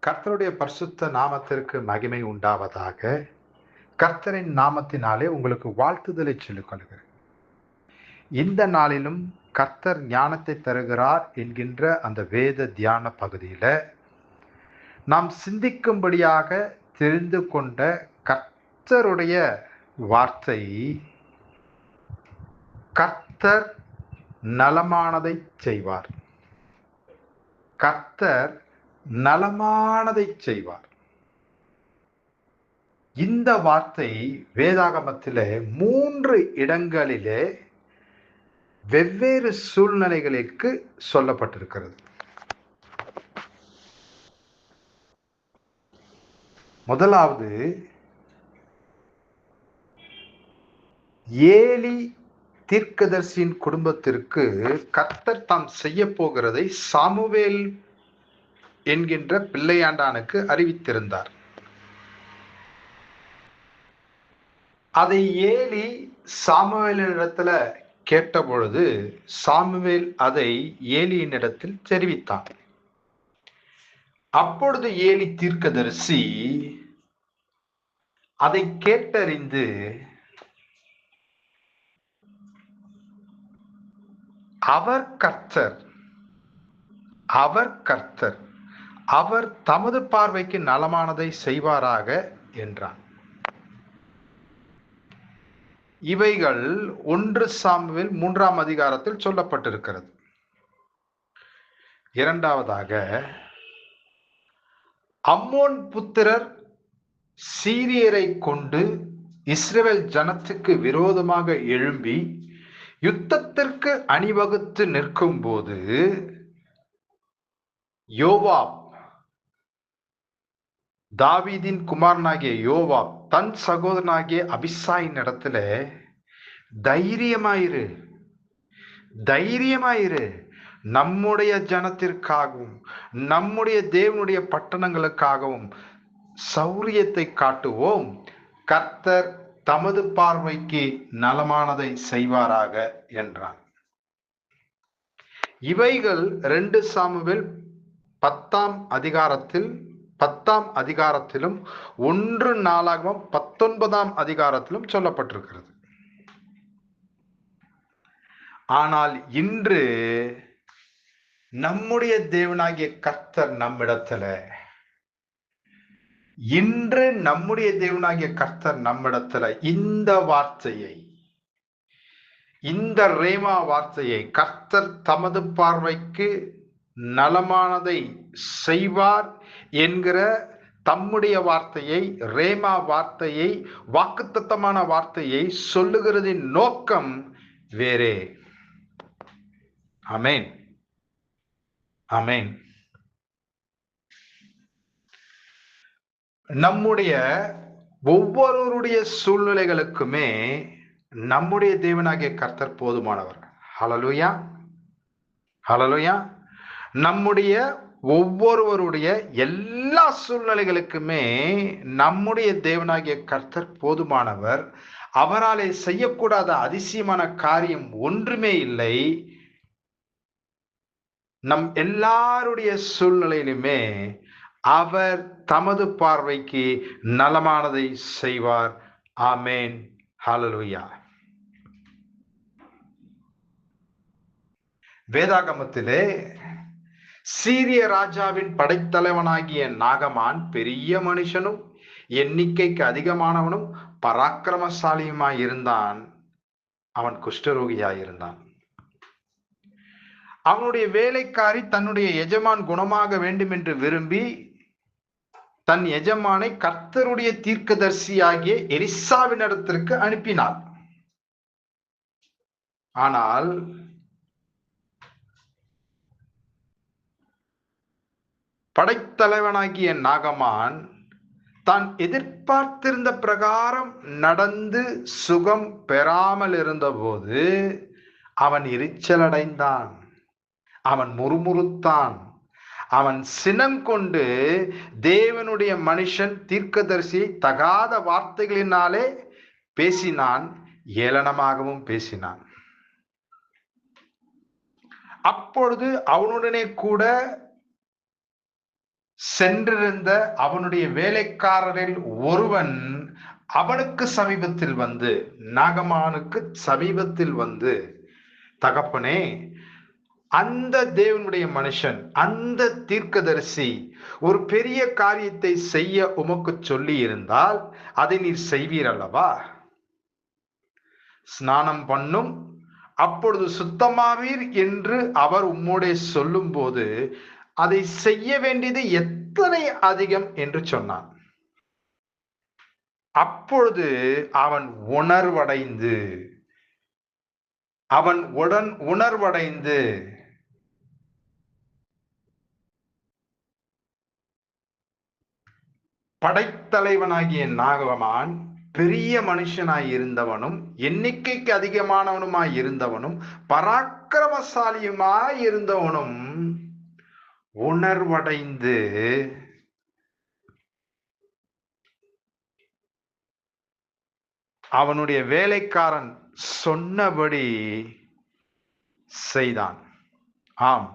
கர்த்தருடைய பரிசுத்த நாமத்திற்கு மகிமை உண்டாவதாக. கர்த்தரின் நாமத்தினாலே உங்களுக்கு வாழ்த்துதலை சொல்லிக் கொள்கிறேன். இந்த நாளிலும் கர்த்தர் ஞானத்தை தருகிறார் என்கின்ற அந்த வேத தியான பகுதியில நாம் சிந்திக்கும்படியாக தெரிந்து கொண்ட கர்த்தருடைய வார்த்தை, கர்த்தர் நலமானதை செய்வார். கர்த்தர் நலமானதை செய்வார். இந்த வார்த்தை வேதாகமத்திலே 3 இடங்களிலே வெவ்வேறு சூழ்நிலைகளுக்கு சொல்லப்பட்டிருக்கிறது. முதலாவது, ஏலி தீர்க்கதரிசியின் குடும்பத்திற்கு கர்த்தர் தாம் செய்ய போகிறதை சாமுவேல் என்கின்ற பிள்ளையாண்டானுக்கு அறிவித்திருந்தார். அதை ஏலி சாமுவேலினிடத்துல கேட்டபொழுது சாமுவேல் அதை ஏலியினிடத்தில் தெரிவித்தான். அப்பொழுது ஏலி தீர்க்கதரிசி அதை கேட்டறிந்து அவர் கர்த்தர், அவர் தமது பார்வைக்கு நலமானதை செய்வாராக என்றான். இவைகள் 1 சாமுவேல் 3ஆம் அதிகாரத்தில் சொல்லப்பட்டிருக்கிறது. இரண்டாவதாக, அம்மோன் புத்திரர் சீரியரை கொண்டு இஸ்ரவேல் ஜனத்துக்கு விரோதமாக எழும்பி யுத்தத்திற்கு அணிவகுத்து நிற்கும் போது யோவாப், தாவீதின் குமாரனாகிய யோவாப் தன் சகோதரனாகிய அபிசாயின் இடத்துல தைரியமாயிரு, நம்முடைய ஜனத்திற்காகவும் நம்முடைய தேவனுடைய பட்டணங்களுக்காகவும் சௌரியத்தை காட்டுவோம், கர்த்தர் தமது பார்வைக்கு நலமானதை செய்வாராக என்றான். இவைகள் 2 சாமுவேல் 10ஆம் அதிகாரத்திலும் 1 நாளாகமம் 19ஆம் அதிகாரத்திலும் சொல்லப்பட்டிருக்கிறது. ஆனால் இன்று நம்முடைய தேவனாகிய கர்த்தர் நம்மிடத்துல இந்த வார்த்தையை, இந்த ரேமா வார்த்தையை, கர்த்தர் தமது பார்வைக்கு நலமானதை செய்வார் என்கிற தம்முடைய வார்த்தையை, ரேமா வார்த்தையை, வாக்குத்தத்தமான வார்த்தையை சொல்லுகிறதின் நோக்கம் வேறே. ஆமென், ஆமென். நம்முடைய ஒவ்வொருவருடைய சூழ்நிலைகளுக்குமே நம்முடைய தேவனாகிய கர்த்தர் போதுமானவர். ஹல்லேலூயா, ஹல்லேலூயா. நம்முடைய ஒவ்வொருவருடைய எல்லா சூழ்நிலைகளுக்குமே நம்முடைய தேவனாகிய கர்த்தர் போதுமானவர். அவராலே செய்யக்கூடாத அதிசயமான காரியம் ஒன்றுமே இல்லை. நம் எல்லாருடைய சூழ்நிலையிலுமே அவர் தமது பார்வைக்கு நலமானதை செய்வார். ஆமென், ஹல்லேலூயா. வேதாகமத்திலே சீரிய ராஜாவின் படைத்தலைவனாகிய நாகமான் பெரிய மனுஷனும் எண்ணிக்கைக்கு அதிகமானவனும் பராக்கிரமசாலியுமாய் இருந்தான். அவன் குஷ்டரோகியாயிருந்தான். அவனுடைய வேலைக்காரி தன்னுடைய எஜமான் குணமாக வேண்டும் என்று விரும்பி தன் எஜமானை கர்த்தருடைய தீர்க்கதரிசியாகிய எலிசாவினிடத்திற்கு அனுப்பினாள். ஆனால் படைத்தலைவனாகிய நாகமான் தான் எதிர்பார்த்திருந்த பிரகாரம் நடந்து சுகம் பெறாமல் இருந்தபோது அவன் எரிச்சலடைந்தான், அவன் முறுமுறுத்தான், அவன் சினம் கொண்டு தேவனுடைய மனுஷன் தீர்க்கதரிசியை தகாத வார்த்தைகளினாலே பேசினான், ஏளனமாகவும் பேசினான். அப்பொழுது அவனுடனே கூட சென்றிருந்த அவனுடைய வேலைக்காரரில் ஒருவன் அவனுக்கு சமீபத்தில் வந்து, நாகமானுக்கு சமீபத்தில் வந்து, தகப்பனே, அந்த தேவனுடைய மனுஷன், அந்த தீர்க்கதரிசி ஒரு பெரிய காரியத்தை செய்ய உமக்கு சொல்லி இருந்தால் அதை நீர் செய்வீர் அல்லவா? ஸ்நானம் பண்ணும், அப்பொழுது சுத்தமாவீர் என்று அவர் உம்மோடே சொல்லும் போது அதை செய்ய வேண்டியது எத்தனை அதிகம் என்று சொன்னான். அப்பொழுது அவன் உணர்வடைந்து படைத்தலைவனாகிய நாகமான் பெரிய மனுஷனாய் இருந்தவனும், எண்ணிக்கைக்கு அதிகமானவனுமாய் இருந்தவனும், பராக்கிரமசாலியுமாய் இருந்தவனும் உணர்வடைந்து அவனுடைய வேலைக்காரன் சொன்னபடி செய்தான். ஆம்,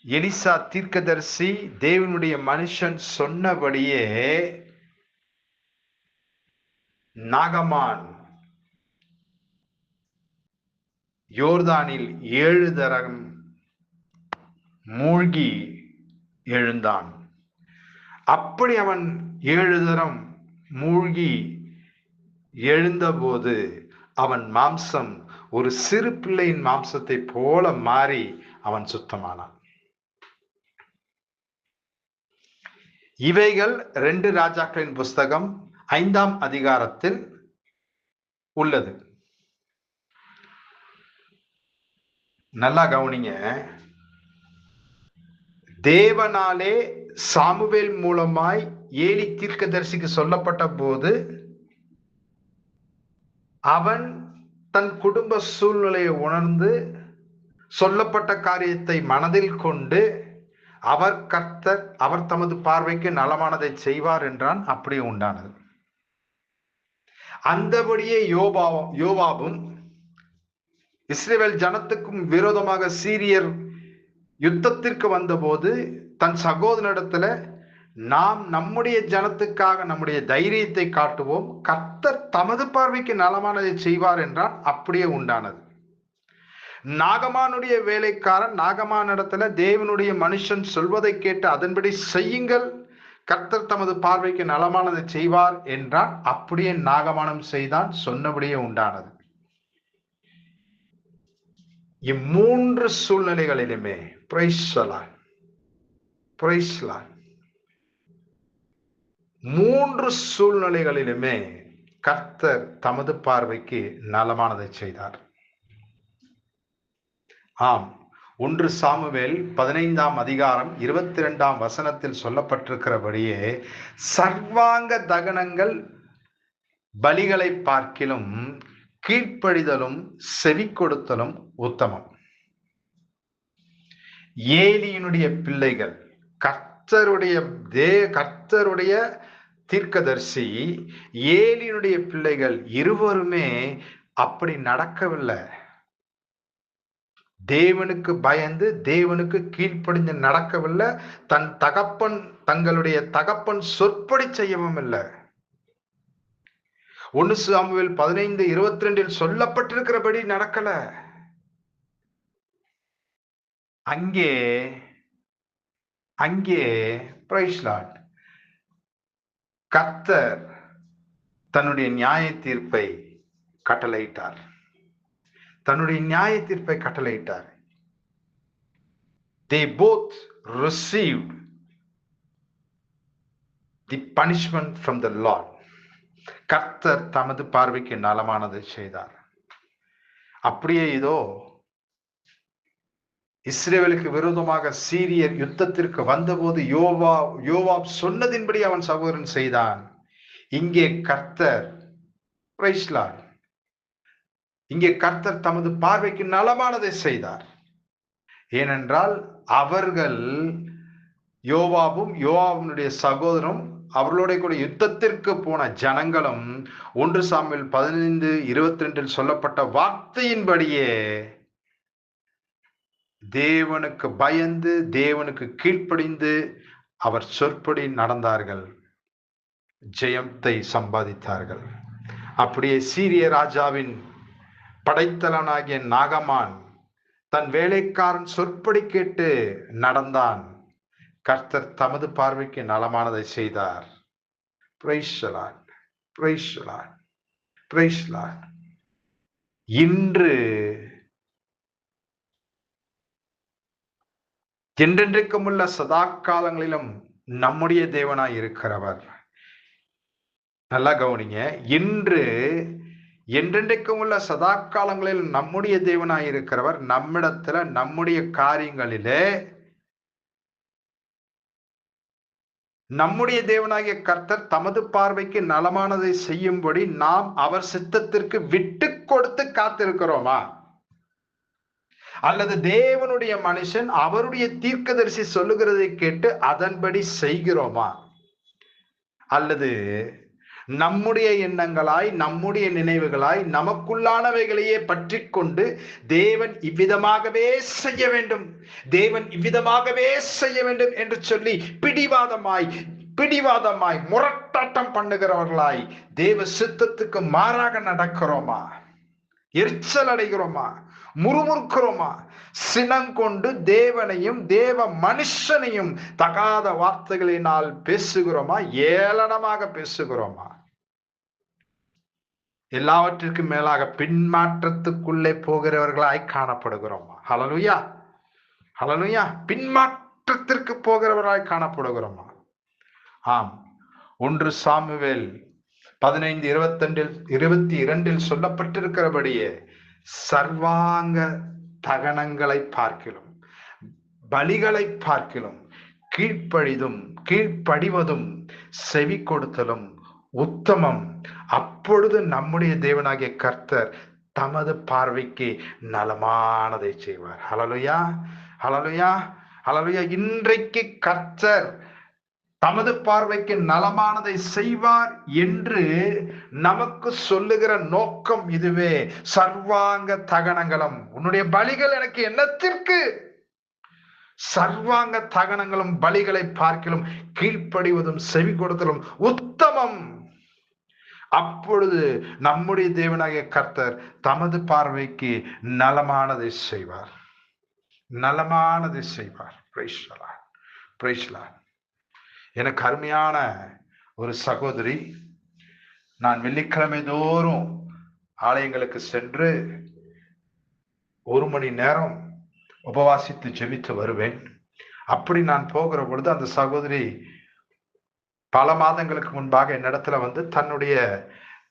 எலிசா தீர்க்கதரிசி தேவனுடைய மனுஷன் சொன்னபடியே நாகமான் யோர்தானில் 7 தரம் மூழ்கி எழுந்தான். அப்படி அவன் 7 தரம் மூழ்கி எழுந்தபோது அவன் மாம்சம் ஒரு சிறு பிள்ளையின் மாம்சத்தை போல மாறி அவன் சுத்தமானான். இவைகள் 2 ராஜாக்களின் புஸ்தகம் 5ஆம் அதிகாரத்தில் உள்ளது. நல்லா கவனிங்க. தேவனாலே சாமுவேல் மூலமாய் ஏலி தீர்க்கதரிசிக்கு சொல்லப்பட்ட போது அவன் தன் குடும்ப சூழ்நிலையை உணர்ந்து சொல்லப்பட்ட காரியத்தை மனதில் கொண்டு அவர் தமது பார்வைக்கு நலமானதை செய்வார் என்றான். அப்படியே உண்டானது. அந்தபடியே யோவாபும் இஸ்ரவேல் ஜனத்துக்கும் விரோதமாக சீரியர் யுத்தத்திற்கு வந்தபோது தன் சகோதரனிடத்துல, நாம் நம்முடைய ஜனத்துக்காக நம்முடைய தைரியத்தை காட்டுவோம், கர்த்தர் தமது பார்வைக்கு நலமானதை செய்வார் என்றால் அப்படியே உண்டானது. நாகமானுடைய வேலைக்காரன் நாகமானிடத்துல தேவனுடைய மனுஷன் சொல்வதை கேட்டு அதன்படி செய்யுங்கள், கர்த்தர் தமது பார்வைக்கு நலமானதை செய்வார் என்றால் அப்படியே நாகமானம் செய்தான், சொன்னபடியே உண்டானது. இம்மூன்று சூழ்நிலைகளிலுமே மூன்று சூழ்நிலைகளிலுமே கர்த்தர் தமது பார்வைக்கு நலமானதை செய்தார். ஆம், 1 சாமுவேல் 15ஆம் அதிகாரம் 22ஆம் வசனத்தில் சொல்லப்பட்டிருக்கிறபடியே சர்வாங்க தகனங்கள் பலிகளை பார்க்கிலும் கீழ்ப்படிதலும் செவி கொடுத்தலும் உத்தமம். ஏலியினுடைய பிள்ளைகள் கர்த்தருடைய தீர்க்கதரிசி ஏலியினுடைய பிள்ளைகள் இருவருமே அப்படி நடக்கவில்லை. தேவனுக்கு பயந்து தேவனுக்கு கீழ்ப்படிந்து நடக்கவில்லை. தங்களுடைய தகப்பன் சொற்படி செய்யவும் இல்லை. 1 சாமுவேல் 15:22 சொல்லப்பட்டிருக்கிறபடி நடக்கல. அங்கே பிரைஸ் லார்ட், கர்த்தர் தன்னுடைய நியாய தீர்ப்பை கட்டளையிட்டார். They both received the punishment from the Lord. கர்த்தர் தமது பார்வைக்கு நலமானதை செய்தார். அப்படியே இதோ இஸ்ரவேலுக்கு விரோதமாக சீரியர் யுத்தத்திற்கு வந்தபோது யோவாப் சொன்னதின்படி அவன் சகோதரன் செய்தான். இங்கே கர்த்தர் பிரைஸ் லார்ட், இங்கே கர்த்தர் தமது பார்வைக்கு நலமானதை செய்தார். ஏனென்றால் அவர்கள் யோவாபுடைய சகோதரனும் அவர்களோட கூட யுத்தத்திற்கு போன ஜனங்களும் 1 சாமுவேல் 15:22 சொல்லப்பட்ட வார்த்தையின்படியே தேவனுக்கு பயந்து, தேவனுக்கு கீழ்ப்படிந்து அவர் சொற்படி நடந்தார்கள், ஜெயத்தை சம்பாதித்தார்கள். அப்படியே சீரிய ராஜாவின் படைத்தலனாகிய நாகமான் தன் வேலைக்காரன் சொற்படி கேட்டு நடந்தான். கர்த்தர் தமது பார்வைக்கு நலமானதை செய்தார். Price the Lord, price the Lord, price the Lord. இன்று என்றென்றைக்கும் உள்ள சதா காலங்களிலும் நம்முடைய தேவனாய் இருக்கிறவர். நல்லா கவனிங்க. இன்று என்றென்றைக்கும் உள்ள சதா காலங்களில் நம்முடைய தேவனாய் இருக்கிறவர் நம்மிடத்துல நம்முடைய காரியங்களிலே நம்முடைய தேவனாகிய கர்த்தர் தமது பார்வைக்கு நலமானதை செய்யும்படி நாம் அவர் சித்தத்திற்கு விட்டு கொடுத்து காத்திருக்கிறோமா? அல்லது தேவனுடைய மனுஷன் அவருடைய தீர்க்கதரிசி சொல்லுகிறதை கேட்டு அதன்படி செய்கிறோமா? அல்லது நம்முடைய எண்ணங்களாய், நம்முடைய நினைவுகளாய், நமக்குள்ளானவைகளையே பற்றி கொண்டு தேவன் இவ்விதமாகவே செய்ய வேண்டும், தேவன் இவ்விதமாகவே செய்ய வேண்டும் என்று சொல்லி பிடிவாதமாய் முரட்டாட்டம் பண்ணுகிறவர்களாய் தேவ சித்தத்துக்கு மாறாக நடக்கிறோமா? எரிச்சல் அடைகிறோமா? முறுமுறுக்கிறோமா? சினங்கொண்டு தேவனையும் தேவ மனுஷனையும் தகாத வார்த்தைகளினால் பேசுகிறோமா? ஏளனமாக பேசுகிறோமா? எல்லாவற்றிற்கும் மேலாக பின்மாற்றத்துக்குள்ளே போகிறவர்களாய் காணப்படுகிறோமா? ஹல்லேலூயா, ஹல்லேலூயா. பின்மாற்றத்திற்கு போகிறவர்களாய் காணப்படுகிறோமா? ஆம். 1 சாமுவேல் 15:22 சொல்லப்பட்டிருக்கிறபடியே சர்வாங்க தகனங்களை பார்க்கிலும் பலிகளை பார்க்கிலும் கீழ்ப்படிவதும் செவி கொடுத்தலும் உத்தமம். அப்பொழுது நம்முடைய தேவனாகிய கர்த்தர் தமது பார்வைக்கு நலமானதை செய்வார். ஹல்லேலூயா, ஹல்லேலூயா, ஹல்லேலூயா. இன்றைக்கு கர்த்தர் தமது பார்வைக்கு நலமானதை செய்வார் என்று நமக்கு சொல்லுகிற நோக்கம் இதுவே. சர்வாங்க தகனங்களும் உன்னுடைய பலிகள் எனக்கு என்னத்திற்கு? சர்வாங்க தகனங்களும் பலிகளை பார்க்கிலும் கீழ்ப்படிவதும் செவி கொடுத்தலும் உத்தமம். அப்பொழுது நம்முடைய தேவனாகிய கர்த்தர் தமது பார்வைக்கு நலமானதை செய்வார், நலமானதை செய்வார். Price the Lord, price the Lord. எனக்கு அருமையான ஒரு சகோதரி, நான் வெள்ளிக்கிழமை தோறும் ஆலயங்களுக்கு சென்று 1 மணி நேரம் உபவாசித்து ஜெபித்து வருவேன். அப்படி நான் போகிற பொழுது அந்த சகோதரி பல மாதங்களுக்கு முன்பாக என்னிடத்துல வந்து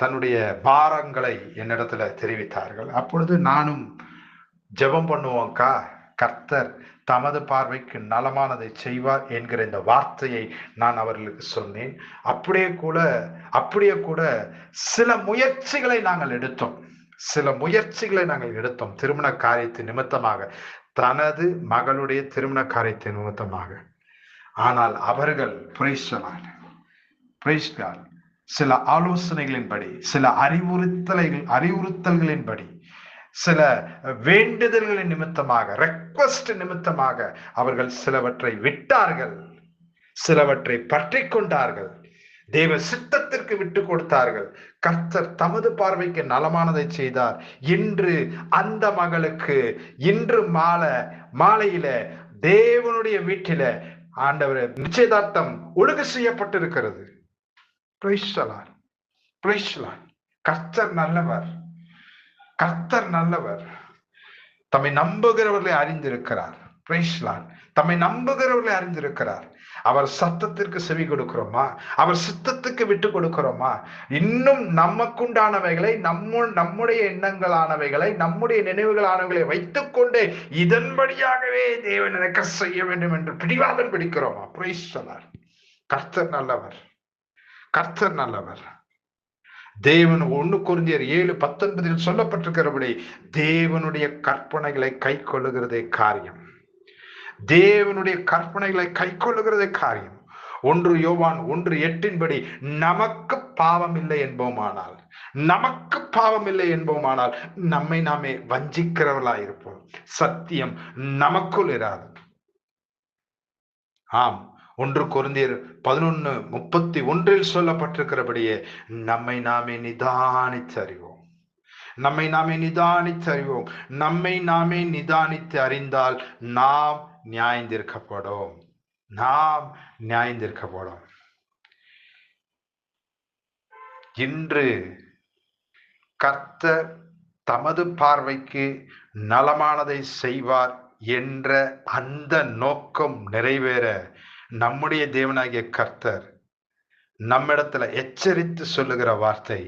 தன்னுடைய பாரங்களை என்னிடத்துல தெரிவித்தார்கள். அப்பொழுது நானும் ஜெபம் பண்ணுவோம்க்கா, கர்த்தர் தமது பார்வைக்கு நலமானதை செய்வார் என்கிற இந்த வார்த்தையை நான் அவர்களுக்கு சொன்னேன். அப்படியே கூட சில முயற்சிகளை நாங்கள் எடுத்தோம் திருமண காரியத்தின் நிமித்தமாக, தனது மகளுடைய திருமண காரியத்தின் நிமித்தமாக. ஆனால் அவர்கள் சில ஆலோசனைகளின்படி, சில அறிவுறுத்தல்களின்படி, சில வேண்டுதல்களின் நிமித்தமாக, ரெக்வெஸ்ட் நிமித்தமாக அவர்கள் சிலவற்றை விட்டார்கள், சிலவற்றை பற்றி கொண்டார்கள், தேவ சித்தத்திற்கு விட்டு கொடுத்தார்கள். கர்த்தர் தமது பார்வைக்கு நலமானதை செய்தார். இன்று அந்த மகளுக்கு இன்று மாலையில தேவனுடைய வீட்டில ஆண்டவர் நிச்சயதார்த்தம் ஒழுங்கு செய்யப்பட்டிருக்கிறது. Price the Lord, price the Lord. கர்த்தர் நல்லவர், கர்த்தர் நல்லவர். தம்மை நம்புகிறவர்களை அறிந்திருக்கிறார். Price the Lord. தம்மை நம்புகிறவர்களை அறிந்திருக்கிறார். அவர் சத்தத்திற்கு செவி கொடுக்கிறோமா? அவர் சித்தத்துக்கு விட்டு கொடுக்கிறோமா? இன்னும் நமக்குண்டானவைகளை, நம்முடைய எண்ணங்களானவைகளை, நம்முடைய நினைவுகளானவைகளை வைத்துக் கொண்டே இதன்படியாகவே தேவன் எனக்கு செய்ய வேண்டும் என்று பிடிவாதம் பிடிக்கிறோமா? Price the Lord. கர்த்தர் நல்லவர், கர்த்தர் நல்லவர். தேவன் 1 கொரிந்தியர் 7:19 சொல்லப்பட்டிருக்கிறபடி தேவனுடைய கற்பனைகளை கை கொள்ளுகிறதே காரியம். தேவனுடைய கற்பனைகளை கை கொள்ளுகிறதே காரியம். 1 யோவான் 1:8 நமக்கு பாவம் இல்லை என்போமானால், நமக்கு பாவம் இல்லை என்போமானால் நம்மை நாமே வஞ்சிக்கிறவர்களாய் இருப்போம். சத்தியம் நமக்குள் இராது. ஆம், 1 கொரிந்தியர் 11:31 சொல்லப்பட்டிருக்கிறபடியே நம்மை நாமே நிதானித்து அறிவோம். நம்மை நாமே நிதானித்து அறிவோம். நம்மை நாமே நிதானித்து அறிந்தால் நாம் நியாயந்தீர்க்கப்படும். நாம் நியாயந்தீர்க்கப்படும். இன்று கர்த்தர் தமது பார்வைக்கு நலமானதை செய்வார் என்ற அந்த நோக்கம் நிறைவேற நம்முடைய தேவனாகிய கர்த்தர் நம்மிடத்துல எச்சரித்து சொல்லுகிற வார்த்தை,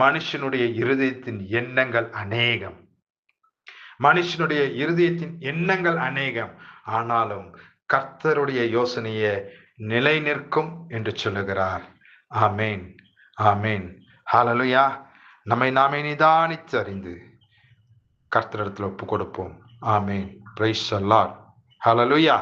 மனுஷனுடைய இருதயத்தின் எண்ணங்கள் அநேகம். மனுஷனுடைய இருதயத்தின் எண்ணங்கள் அநேகம், ஆனாலும் கர்த்தருடைய யோசனையை நிலை நிற்கும் என்று சொல்லுகிறார். ஆமேன், ஆமேன், ஹல்லேலூயா. நம்மை நாமே நிதானித்து அறிந்து கர்த்தரிடத்தில் ஒப்பு கொடுப்போம். ஆமேன். Praise the Lord. ஹல்லேலூயா.